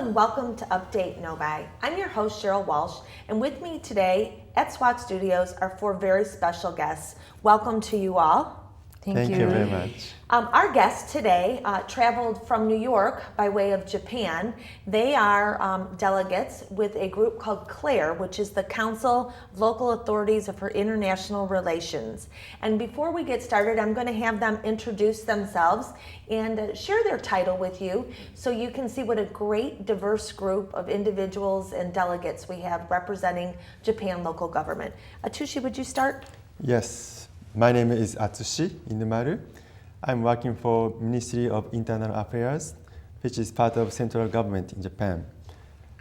and welcome to Update Novi. I'm your host, Sheryl Walsh, and with me today at SWAT Studios are four very special guests. Welcome to you all. Thank you very much. Our guests today traveled from New York by way of Japan. They are delegates with a group called CLAIR, which is the Council of Local Authorities for International Relations. And before we get started, I'm going to have them introduce themselves and share their title with you so you can see what a great diverse group of individuals and delegates we have representing Japan local government. Atsushi, would you start? Yes. My name is Atsushi Inumaru. I'm working for Ministry of Internal Affairs, which is part of central government in Japan.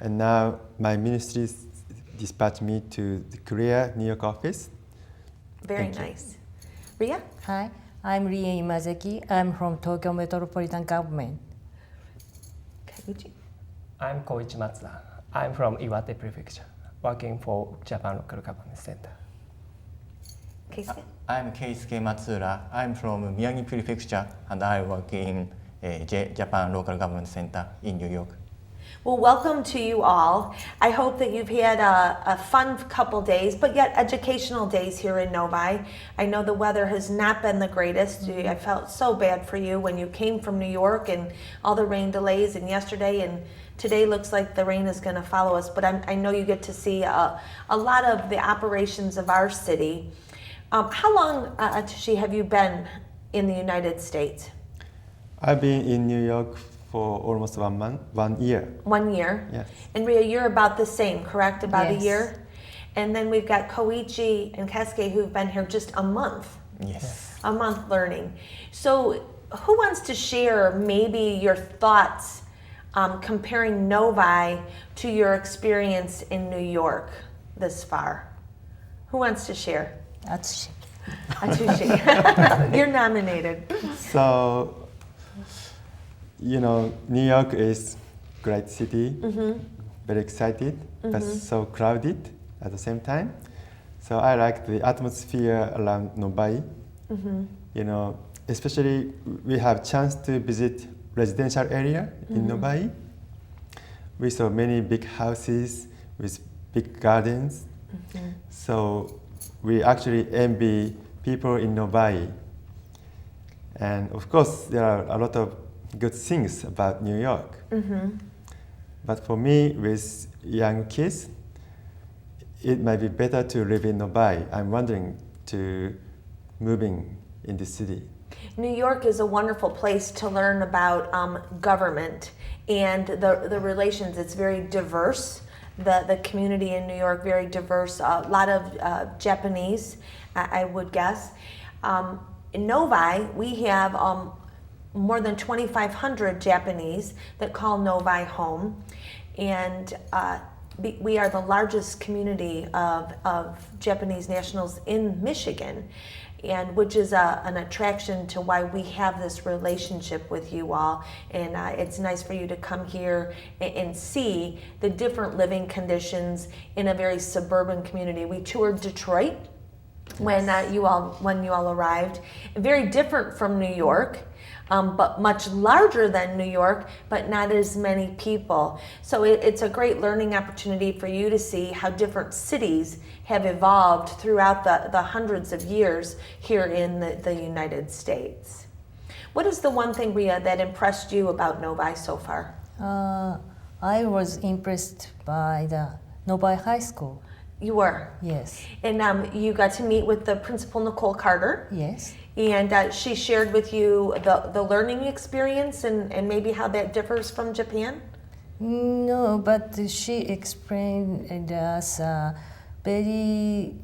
And now my ministry dispatched me to the CLAIR New York office. Very nice. Ria? Hi, I'm Rie Imazaki. I'm from Tokyo Metropolitan Government. Kaguchi? I'm Koichi Matsuda. I'm from Iwate Prefecture, working for Japan Local Government Center. Keisuke? I'm Keisuke Matsuura. I'm from Miyagi Prefecture and I work in Japan Local Government Center in New York. Well, welcome to you all. I hope that you've had a fun couple days, but yet educational days here in Novi. I know the weather has not been the greatest. I felt so bad for you when you came from New York and all the rain delays and yesterday, and today looks like the rain is going to follow us, but I know you get to see a lot of the operations of our city. How long, Atsushi, have you been in the United States? I've been in New York for almost 1 year. 1 year? Yes. And Ria, you're about the same, correct? About Yes. a year? And then we've got Koichi and Keisuke who've been here just a month. Yes. A month learning. So who wants to share maybe your thoughts comparing Novi to your experience in New York this far? Who wants to share? Atsushi. Atsushi, you're nominated. So, New York is a great city, very excited, but so crowded at the same time. So I like the atmosphere around Novi. Especially we have chance to visit residential area in Novi. We saw many big houses with big gardens. So we actually envy people in Novi. And of course, there are a lot of good things about New York. But for me, with young kids, it might be better to live in Novi. I'm wondering to moving in the city. New York is a wonderful place to learn about government and the relations. It's very diverse. The community in New York, very diverse, a lot of Japanese, I would guess. In Novi, we have more than 2,500 Japanese that call Novi home. And we are the largest community of Japanese nationals in Michigan, and which is an attraction to why we have this relationship with you all. And it's nice for you to come here and see the different living conditions in a very suburban community. We toured Detroit when you all arrived. Very different from New York, but much larger than New York, but not as many people. So it's a great learning opportunity for you to see how different cities have evolved throughout the hundreds of years here in the United States. What is the one thing, Ria, that impressed you about Novi so far? I was impressed by the Novi High School. You were? Yes. And you got to meet with the principal, Nicole Carter. Yes. And she shared with you the learning experience and maybe how that differs from Japan? No, but she explained us very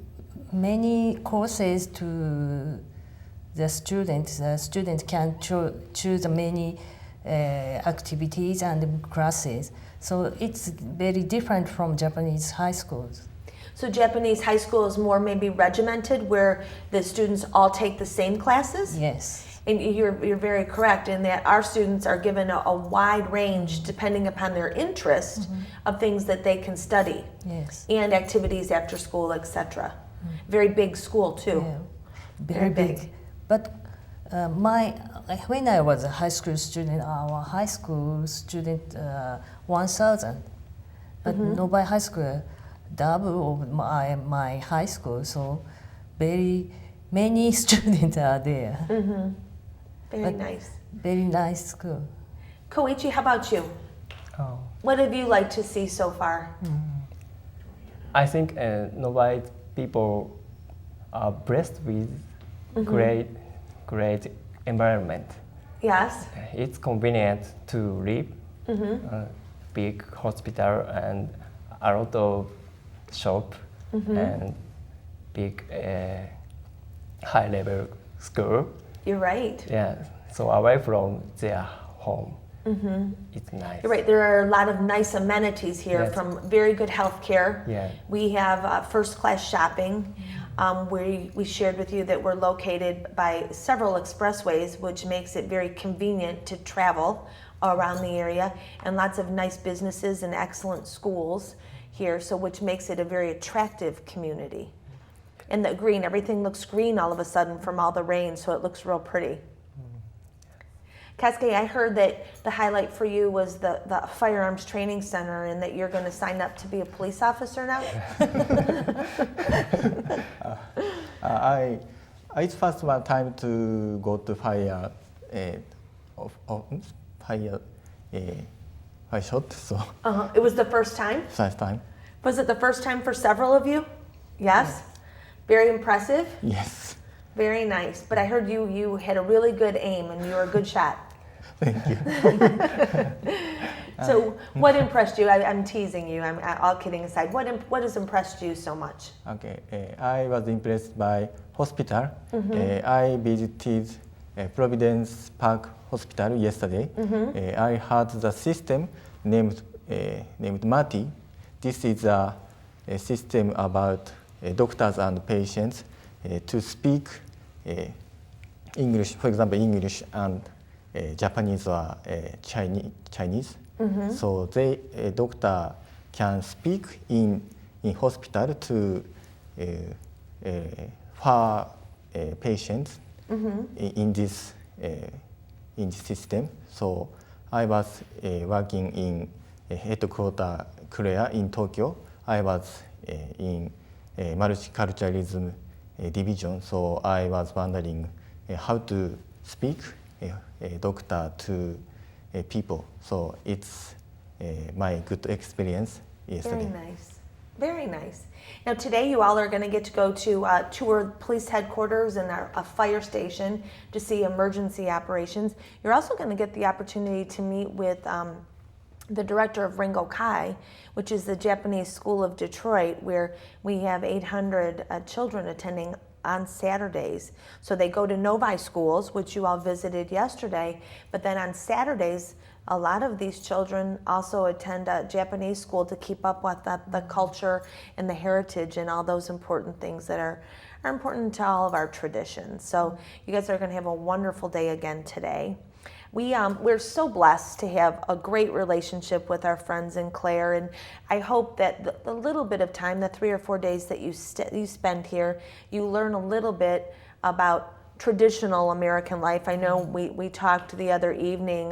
many courses to the students. The student can choose many activities and classes. So it's very different from Japanese high schools. So Japanese high school is more maybe regimented, where the students all take the same classes? Yes. And you're very correct in that our students are given a wide range, depending upon their interest, of things that they can study. Yes. And activities after school, etc. Very big school too. Yeah. Very big. But When I was a high school student, our high school student 1,000, but Novi High School double of my high school, so very many students are there. Very But- nice. Very nice school. Koichi, how about you? Oh, What have you liked to see so far? I think Novi people are blessed with great environment. Yes. It's convenient to live, big hospital and a lot of shop and big high level school. You're right. Yeah, so away from their home, it's nice. You're right. There are a lot of nice amenities here, Yes. from very good health care. Yeah. We have first-class shopping. We shared with you that we're located by several expressways, which makes it very convenient to travel around the area, and lots of nice businesses and excellent schools here, so which makes it a very attractive community. And the green, everything looks green all of a sudden from all the rain, so it looks real pretty. Cascade, I heard that the highlight for you was the firearms training center, and that you're going to sign up to be a police officer now. It's first one time to go to fire shot, so It was the first time. first time. Was it the first time for several of you? Yes. Very impressive. Yes. Very nice. But I heard you had a really good aim and you were a good shot. Thank you. So what impressed you? I'm teasing you. I'm all kidding aside. What has impressed you so much? Okay, I was impressed by hospital. I visited Providence Park Hospital yesterday. I heard the system named MATI. This is a system about doctors and patients to speak English, for example, English and Japanese or Chinese. So doctor can speak in hospital to for patients in this system. So I was working in headquarters CLAIR in Tokyo. I was in multiculturalism division. So I was wondering how to speak a doctor to people. So it's my good experience yesterday. Very nice. Very nice. Now today you all are going to get to go to tour police headquarters and a fire station to see emergency operations. You're also going to get the opportunity to meet with the director of Ringo Kai, which is the Japanese School of Detroit, where we have 800 children attending on Saturdays. So they go to Novi schools, which you all visited yesterday, but then on Saturdays, a lot of these children also attend a Japanese school to keep up with the culture and the heritage and all those important things that are important to all of our traditions. So you guys are going to have a wonderful day again today. We're so blessed to have a great relationship with our friends in CLAIR, and I hope that the little bit of time, the 3 or 4 days that you spend here, you learn a little bit about traditional American life. I know we talked the other evening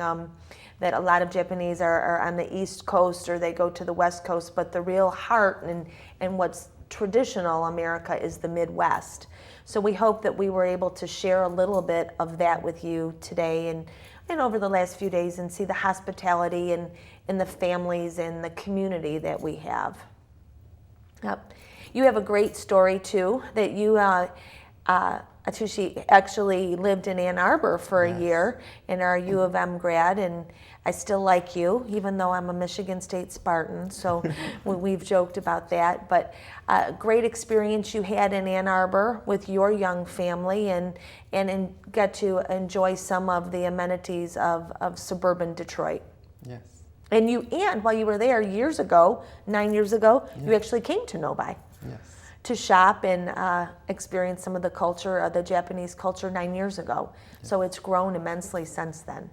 that a lot of Japanese are on the East Coast or they go to the West Coast, but the real heart and what's traditional America is the Midwest. So we hope that we were able to share a little bit of that with you today and over the last few days, and see the hospitality and the families and the community that we have. Yep. You have a great story too, that you Atushi actually lived in Ann Arbor for a year and are a U of M grad, and I still like you, even though I'm a Michigan State Spartan, so we've joked about that. But great experience you had in Ann Arbor with your young family and got to enjoy some of the amenities of suburban Detroit. Yes. And while you were there years ago, 9 years ago, you actually came to Novi. Yes. To shop and experience some of the culture, the Japanese culture 9 years ago. So it's grown immensely since then.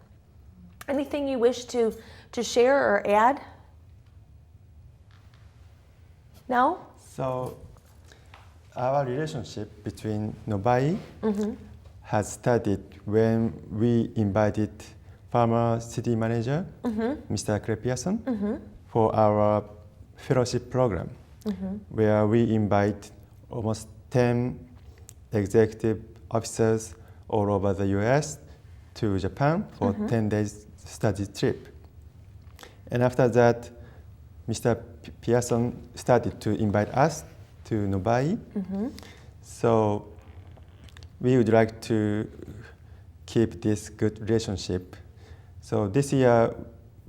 Anything you wish to share or add? No? So our relationship between Novi has started when we invited former city manager, Mr. Claire Pearson, for our fellowship program, where we invite almost 10 executive officers all over the US to Japan for 10 days study trip. And after that, Mr. Pearson started to invite us to Novi. So we would like to keep this good relationship. So this year,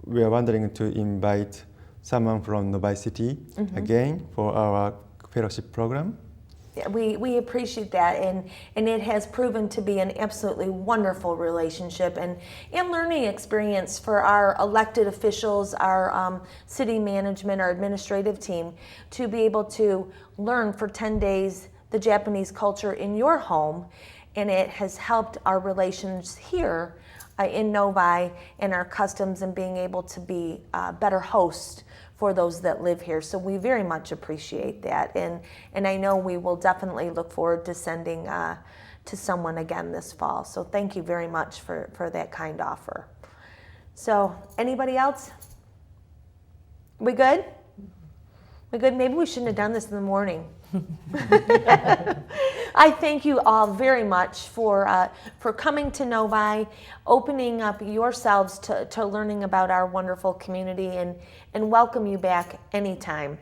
we are wondering to invite someone from Novi City again for our fellowship program. Yeah, we appreciate that, and it has proven to be an absolutely wonderful relationship and learning experience for our elected officials, our city management, our administrative team, to be able to learn for 10 days the Japanese culture in your home, and it has helped our relations here in Novi and our customs and being able to be better hosts for those that live here. So we very much appreciate that. And I know we will definitely look forward to sending to someone again this fall. So thank you very much for that kind offer. So anybody else? We good? We good? Maybe we shouldn't have done this in the morning. I thank you all very much for coming to Novi, opening up yourselves to learning about our wonderful community, and welcome you back anytime.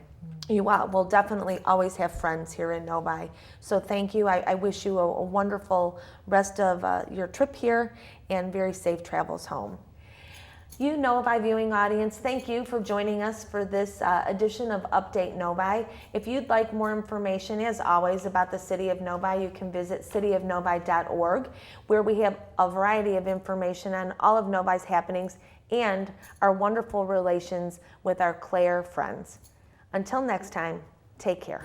You will definitely always have friends here in Novi. So thank you. I wish you a wonderful rest of your trip here and very safe travels home. You Novi viewing audience, thank you for joining us for this edition of Update Novi. If you'd like more information, as always, about the City of Novi, you can visit cityofnovi.org, where we have a variety of information on all of Novi's happenings and our wonderful relations with our CLAIR friends. Until next time, take care.